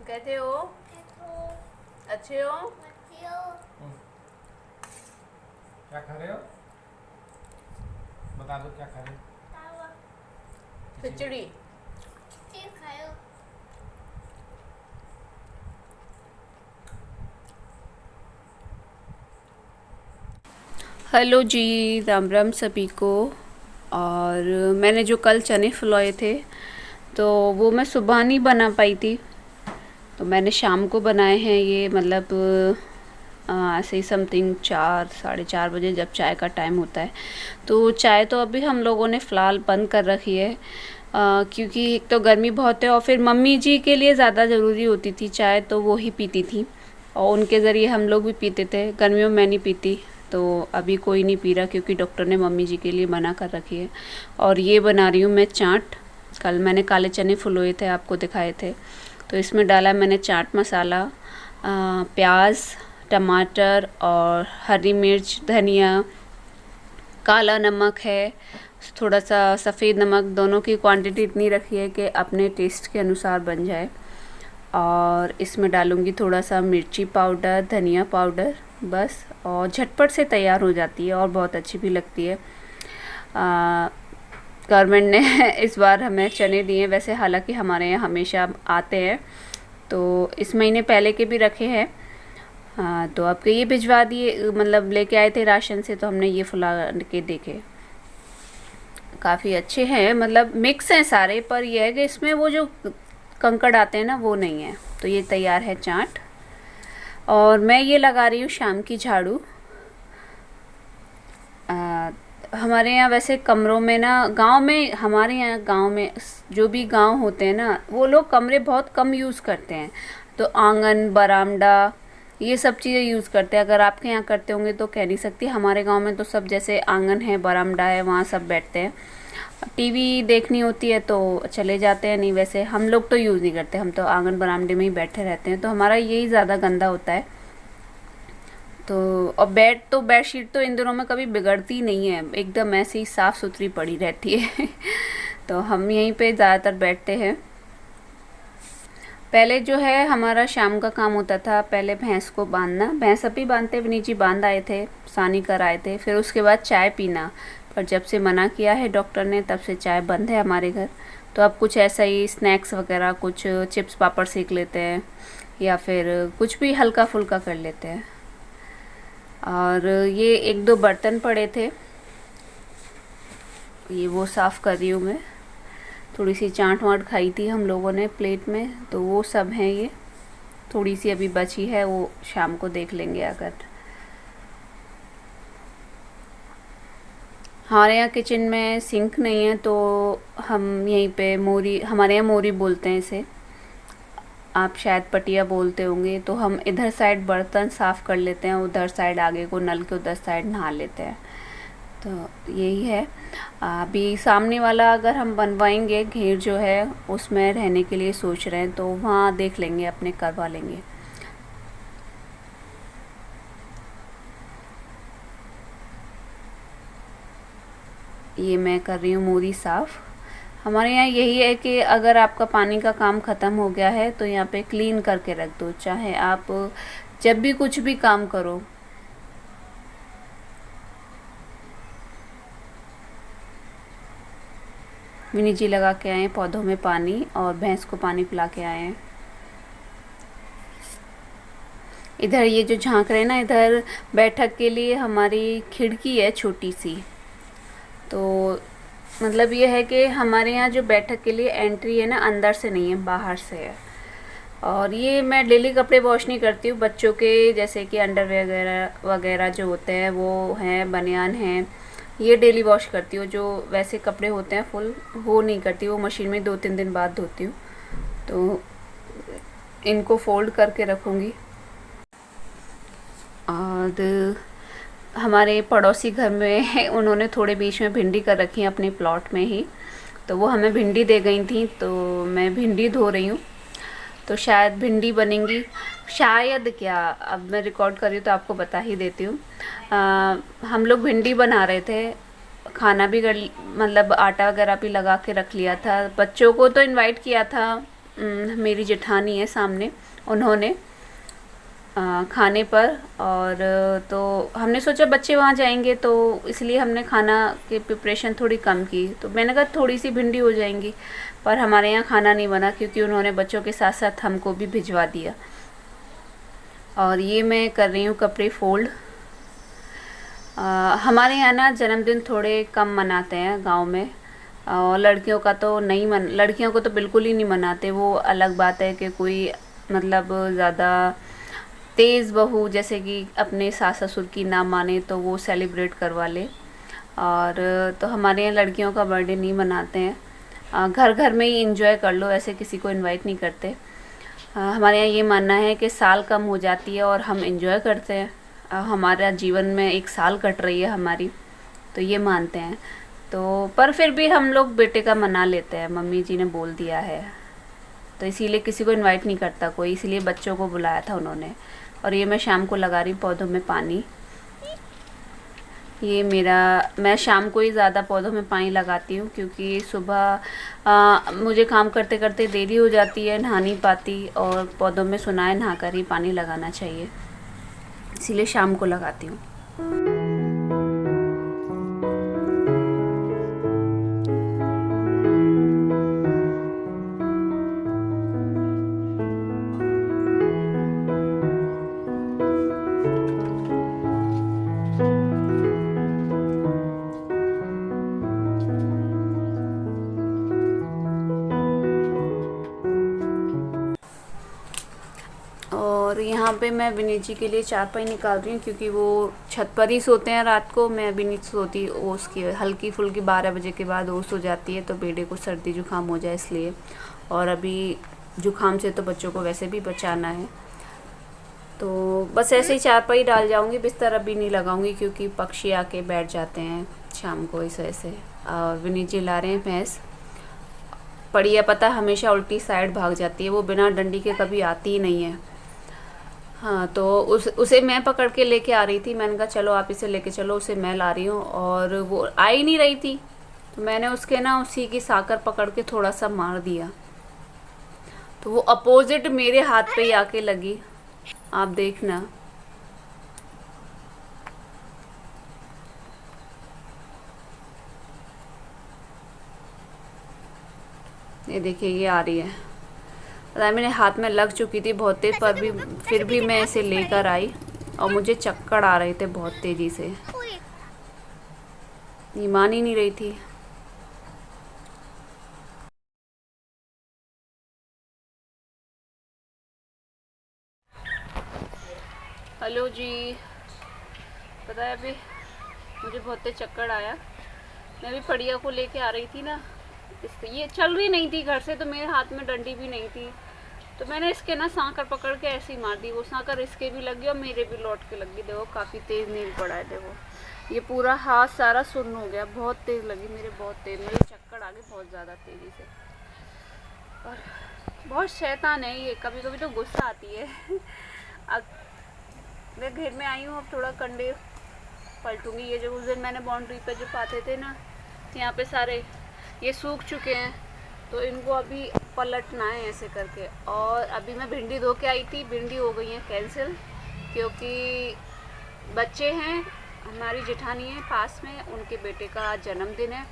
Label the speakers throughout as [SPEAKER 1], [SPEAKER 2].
[SPEAKER 1] कैसे हो? अच्छे हो?
[SPEAKER 2] क्या खा रहे हो? बता दो क्या खा रहे हो?
[SPEAKER 1] खिचड़ी। हेलो जी, राम राम सभी को। और मैंने जो कल चने फुलाए थे तो वो मैं सुबह नहीं बना पाई थी, तो मैंने शाम को बनाए हैं ये। मतलब ऐसे ही समथिंग 4 साढ़े 4 बजे जब चाय का टाइम होता है। तो चाय तो अभी हम लोगों ने फ़िलहाल बंद कर रखी है, क्योंकि एक तो गर्मी बहुत है और फिर मम्मी जी के लिए ज़्यादा ज़रूरी होती थी चाय, तो वो ही पीती थी और उनके ज़रिए हम लोग भी पीते थे। गर्मियों में मैं नहीं पीती, तो अभी कोई नहीं पी रहा क्योंकि डॉक्टर ने मम्मी जी के लिए मना कर रखी है। और ये बना रही हूँ मैं चाट। कल मैंने काले चने फुलोए थे, आपको दिखाए थे, तो इसमें डाला मैंने चाट मसाला, प्याज, टमाटर और हरी मिर्च, धनिया, काला नमक है, थोड़ा सा सफ़ेद नमक। दोनों की क्वांटिटी इतनी रखी है कि अपने टेस्ट के अनुसार बन जाए। और इसमें डालूँगी थोड़ा सा मिर्ची पाउडर, धनिया पाउडर, बस। और झटपट से तैयार हो जाती है और बहुत अच्छी भी लगती है। गवर्नमेंट ने इस बार हमें चने दिए, वैसे हालांकि हमारे यहाँ हमेशा आते हैं, तो इस महीने पहले के भी रखे हैं। हाँ, तो आपके ये भिजवा दिए, मतलब लेके आए थे राशन से, तो हमने ये फुला के देखे। काफ़ी अच्छे हैं, मतलब मिक्स हैं सारे, पर यह है कि इसमें वो जो कंकड़ आते हैं ना, वो नहीं है। तो ये तैयार है चाट। और मैं ये लगा रही हूँ शाम की झाड़ू। हमारे यहाँ वैसे कमरों में ना, गांव में, हमारे यहाँ गांव में जो भी गांव होते हैं ना, वो लोग कमरे बहुत कम यूज़ करते हैं। तो आंगन, बरामदा, ये सब चीज़ें यूज़ करते हैं। अगर आपके यहाँ करते होंगे तो कह नहीं सकती। हमारे गांव में तो सब, जैसे आंगन है, बरामदा है, वहाँ सब बैठते हैं। टीवी देखनी होती है तो चले जाते हैं, नहीं वैसे हम लोग तो यूज़ नहीं करते। हम तो आंगन बरामदे में ही बैठे रहते हैं, तो हमारा यही ज़्यादा गंदा होता है। तो और बेडशीट तो इन दिनों में कभी बिगड़ती नहीं है, एकदम ऐसे ही साफ़ सुथरी पड़ी रहती है। तो हम यहीं पे ज़्यादातर बैठते हैं। पहले जो है हमारा शाम का काम होता था, पहले भैंस को बांधना। भैंस अभी बांधते, विनीत जी बांध आए थे, सानी कर आए थे। फिर उसके बाद चाय पीना, पर जब से मना किया है डॉक्टर ने, तब से चाय बंद है हमारे घर। तो अब कुछ ऐसा ही स्नैक्स वगैरह, कुछ चिप्स पापड़ सेक लेते हैं, या फिर कुछ भी हल्का फुल्का कर लेते हैं। और ये एक दो बर्तन पड़े थे, ये वो साफ़ कर रही हूँ मैं। थोड़ी सी चाट वाट खाई थी हम लोगों ने प्लेट में, तो वो सब हैं ये। थोड़ी सी अभी बची है, वो शाम को देख लेंगे अगर। हमारे यहाँ किचन में सिंक नहीं है, तो हम यहीं पे मोरी, हमारे यहाँ मोरी बोलते हैं इसे, आप शायद पटिया बोलते होंगे। तो हम इधर साइड बर्तन साफ़ कर लेते हैं, उधर साइड आगे को नल के उधर साइड नहा लेते हैं। तो यही है। अभी सामने वाला अगर हम बनवाएंगे घेर जो है, उसमें रहने के लिए सोच रहे हैं, तो वहाँ देख लेंगे, अपने करवा लेंगे। ये मैं कर रही हूँ मोरी साफ़। हमारे यहाँ यही है कि अगर आपका पानी का काम ख़त्म हो गया है तो यहाँ पे क्लीन करके रख दो, चाहे आप जब भी कुछ भी काम करो। विनी जी लगा के आए हैं पौधों में पानी, और भैंस को पानी पिला के आए हैं। इधर ये जो झांक रहे हैं ना, इधर बैठक के लिए हमारी खिड़की है छोटी सी। तो मतलब ये है कि हमारे यहाँ जो बैठक के लिए एंट्री है ना, अंदर से नहीं है, बाहर से है। और ये मैं डेली कपड़े वॉश नहीं करती हूँ बच्चों के, जैसे कि अंडरवेयर वगैरह वगैरह जो होते हैं, वो हैं, बनियान हैं, ये डेली वॉश करती हूँ। जो वैसे कपड़े होते हैं फुल, वो नहीं करती, वो मशीन में 2-3 दिन बाद धोती हूँ। तो इनको फोल्ड करके रखूँगी। और हमारे पड़ोसी घर में उन्होंने थोड़े बीच में भिंडी कर रखी है अपने प्लॉट में ही, तो वो हमें भिंडी दे गई थी, तो मैं भिंडी धो रही हूँ। तो शायद भिंडी बनेंगी, शायद क्या, अब मैं रिकॉर्ड कर रही हूँ तो आपको बता ही देती हूँ। हम लोग भिंडी बना रहे थे, खाना भी कर, मतलब आटा वगैरह भी लगा के रख लिया था। बच्चों को तो इनवाइट किया था, मेरी जेठानी है सामने, उन्होंने खाने पर। और तो हमने सोचा बच्चे वहाँ जाएंगे तो इसलिए हमने खाना की प्रिपरेशन थोड़ी कम की। तो मैंने कहा थोड़ी सी भिंडी हो जाएंगी, पर हमारे यहाँ खाना नहीं बना क्योंकि उन्होंने बच्चों के साथ साथ हमको भी भिजवा दिया। और ये मैं कर रही हूँ कपड़े फोल्ड। हमारे यहाँ ना जन्मदिन थोड़े कम मनाते हैं गांव में, और लड़कियों का तो नहीं लड़कियों को तो बिल्कुल ही नहीं मनाते। वो अलग बात है कि कोई मतलब ज़्यादा तेज़ बहू जैसे कि अपने सास ससुर की ना माने तो वो सेलिब्रेट करवा ले। और तो हमारे यहाँ लड़कियों का बर्थडे नहीं मनाते हैं, घर घर में ही इंजॉय कर लो, ऐसे किसी को इनवाइट नहीं करते। हमारे यहाँ ये मानना है कि साल कम हो जाती है और हम इंजॉय करते हैं। हमारा जीवन में एक साल कट रही है हमारी, तो ये मानते हैं। तो पर फिर भी हम लोग बेटे का मना लेते हैं, मम्मी जी ने बोल दिया है तो इसीलिए किसी को इनवाइट नहीं करता कोई, इसीलिए बच्चों को बुलाया था उन्होंने। और ये मैं शाम को लगा रही पौधों में पानी। ये मैं शाम को ही ज़्यादा पौधों में पानी लगाती हूँ क्योंकि सुबह मुझे काम करते करते देरी हो जाती है, नहा नहीं पाती। और पौधों में सुना है नहा कर ही पानी लगाना चाहिए, इसीलिए शाम को लगाती हूँ। और यहाँ पे मैं विनीत जी के लिए चारपाई निकाल रही हूँ क्योंकि वो छत पर ही सोते हैं रात को। मैं अभी नहीं सोती, ओस की हल्की फुल्की 12 बजे के बाद ओस हो जाती है तो बेटे को सर्दी जुकाम हो जाए इसलिए। और अभी जुकाम से तो बच्चों को वैसे भी बचाना है, तो बस ऐसे ही चारपाई डाल जाऊँगी, बिस्तर अभी नहीं लगाऊँगी क्योंकि पक्षी आके बैठ जाते हैं शाम को इस वजह से। और विनीत जी ला रहे हैं भैंस, पड़िया पता हमेशा उल्टी साइड भाग जाती है, वो बिना डंडी के कभी आती ही नहीं है। हाँ, तो उसे मैं पकड़ के लेके आ रही थी, मैंने कहा चलो आप इसे लेके चलो, उसे मैं ला रही हूँ। और वो आ ही नहीं रही थी तो मैंने उसके ना उसी की साकर पकड़ के थोड़ा सा मार दिया, तो वो अपोजिट मेरे हाथ पे ही आके लगी। आप देखना, ये देखिए ये आ रही है, पता है मेरे हाथ में लग चुकी थी बहुत तेज, पर भी फिर भी मैं इसे लेकर आई और मुझे चक्कर आ रहे थे बहुत तेज़ी से, ये मान ही नहीं रही थी। हेलो जी, पता है अभी मुझे बहुत तेज चक्कर आया। मैं भी पड़िया को लेके आ रही थी ना, ये चल रही नहीं थी घर से, तो मेरे हाथ में डंडी भी नहीं थी, तो मैंने इसके ना सांकर पकड़ के ऐसे ही मार दी। वो सांकर इसके भी लग गई और मेरे भी लौट के लग गई। देखो काफ़ी तेज़ नील पड़ा है, देखो ये पूरा हाथ सारा सुन्न हो गया, बहुत तेज़ लगी मेरे, बहुत तेज़, मेरे चक्कर आ गए बहुत ज़्यादा तेज़ी से। और बहुत शैतान है ये, कभी कभी तो गुस्सा आती है। अब मैं घर में आई हूँ, अब थोड़ा कंडे पलटूंगी। ये जो उस दिन मैंने बाउंड्री पे जो पाते थे ना, यहाँ पे सारे ये सूख चुके हैं, तो इनको अभी पलटना है ऐसे करके। और अभी मैं भिंडी धो के आई थी, भिंडी हो गई है कैंसिल क्योंकि बच्चे हैं, हमारी जेठानी है पास में, उनके बेटे का जन्मदिन है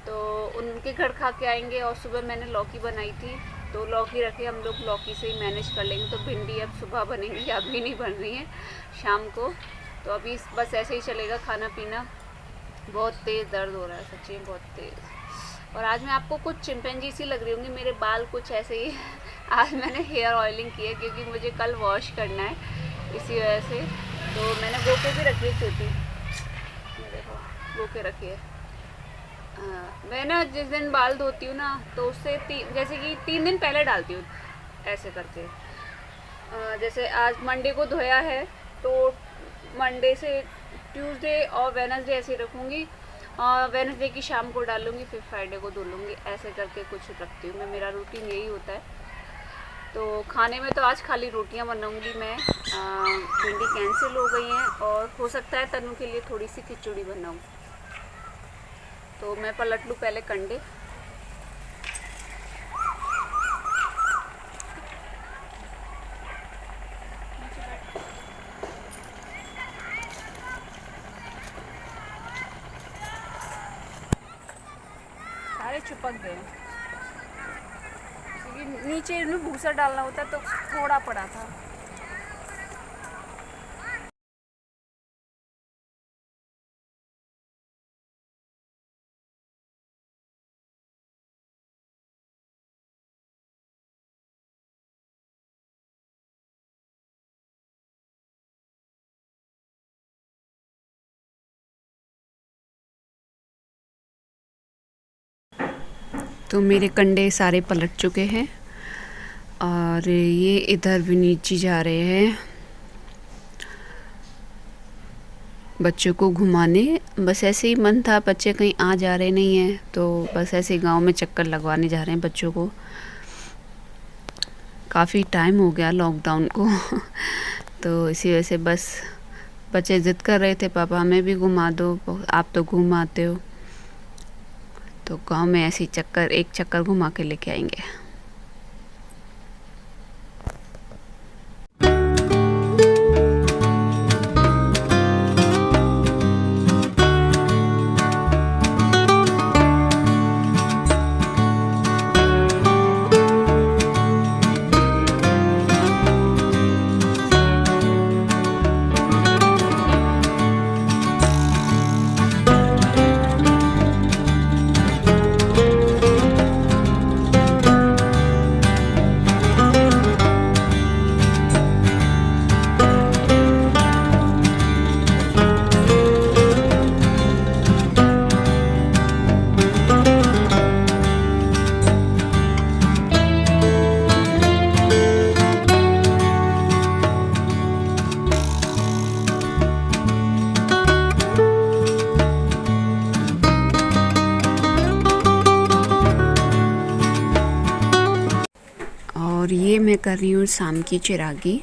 [SPEAKER 1] तो उनके घर खा के आएंगे। और सुबह मैंने लौकी बनाई थी तो लौकी रखे, हम लोग लौकी से ही मैनेज कर लेंगे। तो भिंडी अब सुबह बनेंगी, अभी नहीं बन रही है, शाम को। तो अभी बस ऐसे ही चलेगा खाना पीना। बहुत तेज़ दर्द हो रहा है सच्ची में, बहुत तेज़। और आज मैं आपको कुछ चिंपैंजी सी लग रही होंगी, मेरे बाल कुछ ऐसे ही। आज मैंने हेयर ऑयलिंग की है क्योंकि मुझे कल वॉश करना है, इसी वजह से। तो मैंने गोके भी रखी थी, देखो गोके रखी है। मैं ना जिस दिन बाल धोती हूँ ना, तो उससे जैसे कि 3 दिन पहले डालती हूँ ऐसे करके। जैसे आज मंडे को धोया है तो मंडे से ट्यूसडे और वेडनेसडे ऐसे रखूँगी, और वेडनेसडे की शाम को डालूँगी, फिर फ्राइडे को धो लूँगी, ऐसे करके कुछ रखती हूँ मैं। मेरा रूटीन यही होता है। तो खाने में तो आज खाली रोटियां बनाऊँगी मैं। भिंडी कैंसिल हो गई हैं और हो सकता है तनु के लिए थोड़ी सी खिचड़ी बनाऊँ। तो मैं पलट लूँ पहले कंडे। सारे चिपक गए क्योंकि नीचे इन्हें भूसा डालना होता तो थोड़ा पड़ा था। तो मेरे कंडे सारे पलट चुके हैं और ये इधर भी नीचे जा रहे हैं बच्चों को घुमाने। बस ऐसे ही मन था, बच्चे कहीं आ जा रहे नहीं हैं तो बस ऐसे ही गांव में चक्कर लगवाने जा रहे हैं बच्चों को। काफ़ी टाइम हो गया लॉकडाउन को तो इसी वजह से बस बच्चे ज़िद कर रहे थे पापा हमें भी घुमा दो, आप तो घूम आते हो। तो गांव में ऐसी एक चक्कर घुमा के लेके आएंगे। और ये मैं कर रही हूँ शाम की चिरागी।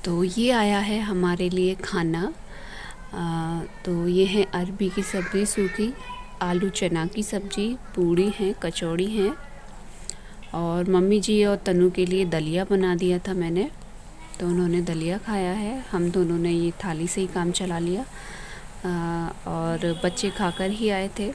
[SPEAKER 1] तो ये आया है हमारे लिए खाना। तो ये है अरबी की सब्ज़ी सूखी, आलू चना की सब्ज़ी, पूड़ी हैं, कचौड़ी हैं और मम्मी जी और तनु के लिए दलिया बना दिया था मैंने, तो उन्होंने दलिया खाया है। हम दोनों ने ये थाली से ही काम चला लिया और बच्चे खाकर ही आए थे।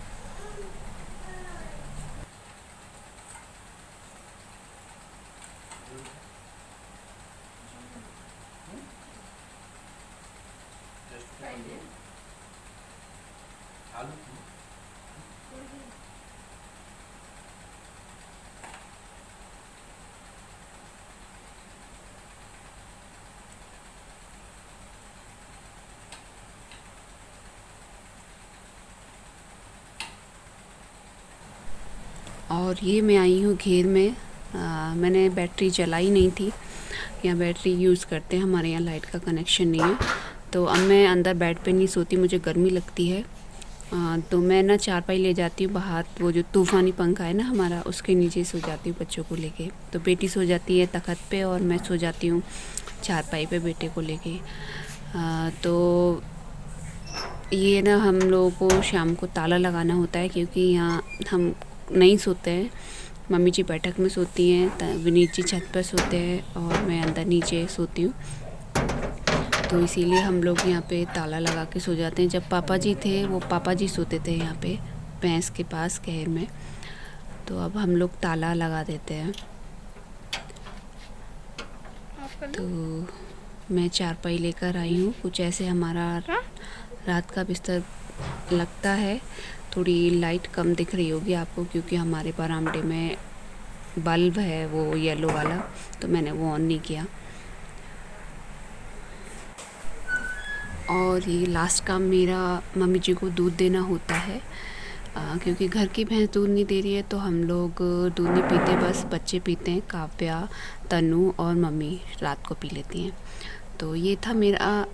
[SPEAKER 1] और ये मैं आई हूँ घेर में। मैंने बैटरी जलाई नहीं थी, यहाँ बैटरी यूज़ करते हैं, हमारे यहाँ लाइट का कनेक्शन नहीं है। तो अब मैं अंदर बेड पे नहीं सोती, मुझे गर्मी लगती है। तो मैं ना चारपाई ले जाती हूँ बाहर, वो जो तूफ़ानी पंखा है ना हमारा, उसके नीचे सो जाती हूँ बच्चों को लेके। तो बेटी सो जाती है तख़्त पे और मैं सो जाती हूँ चारपाई पे बेटे को लेके। तो ये ना हम लोगों को शाम को ताला लगाना होता है, क्योंकि यहाँ हम नहीं सोते हैं। मम्मी जी बैठक में सोती हैं, विनीत जी छत पर सोते हैं और मैं अंदर नीचे सोती हूँ। तो इसीलिए हम लोग यहाँ पे ताला लगा के सो जाते हैं। जब पापा जी थे, वो पापा जी सोते थे यहाँ पे भैंस के पास कहर में, तो अब हम लोग ताला लगा देते हैं। तो मैं चारपाई लेकर आई हूँ। कुछ ऐसे हमारा रात का बिस्तर लगता है। थोड़ी लाइट कम दिख रही होगी आपको, क्योंकि हमारे बरामदे में बल्ब है वो येलो वाला, तो मैंने वो ऑन नहीं किया। और ये लास्ट काम मेरा मम्मी जी को दूध देना होता है, क्योंकि घर की भैंस दूध नहीं दे रही है, तो हम लोग दूध नहीं पीते, बस बच्चे पीते हैं। काव्या, तनु और मम्मी रात को पी लेती हैं। तो ये था मेरा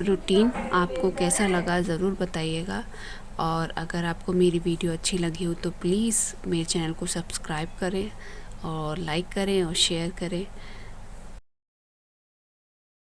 [SPEAKER 1] रूटीन। आपको कैसा लगा ज़रूर बताइएगा, और अगर आपको मेरी वीडियो अच्छी लगी हो तो प्लीज़ मेरे चैनल को सब्सक्राइब करें और लाइक करें और शेयर करें।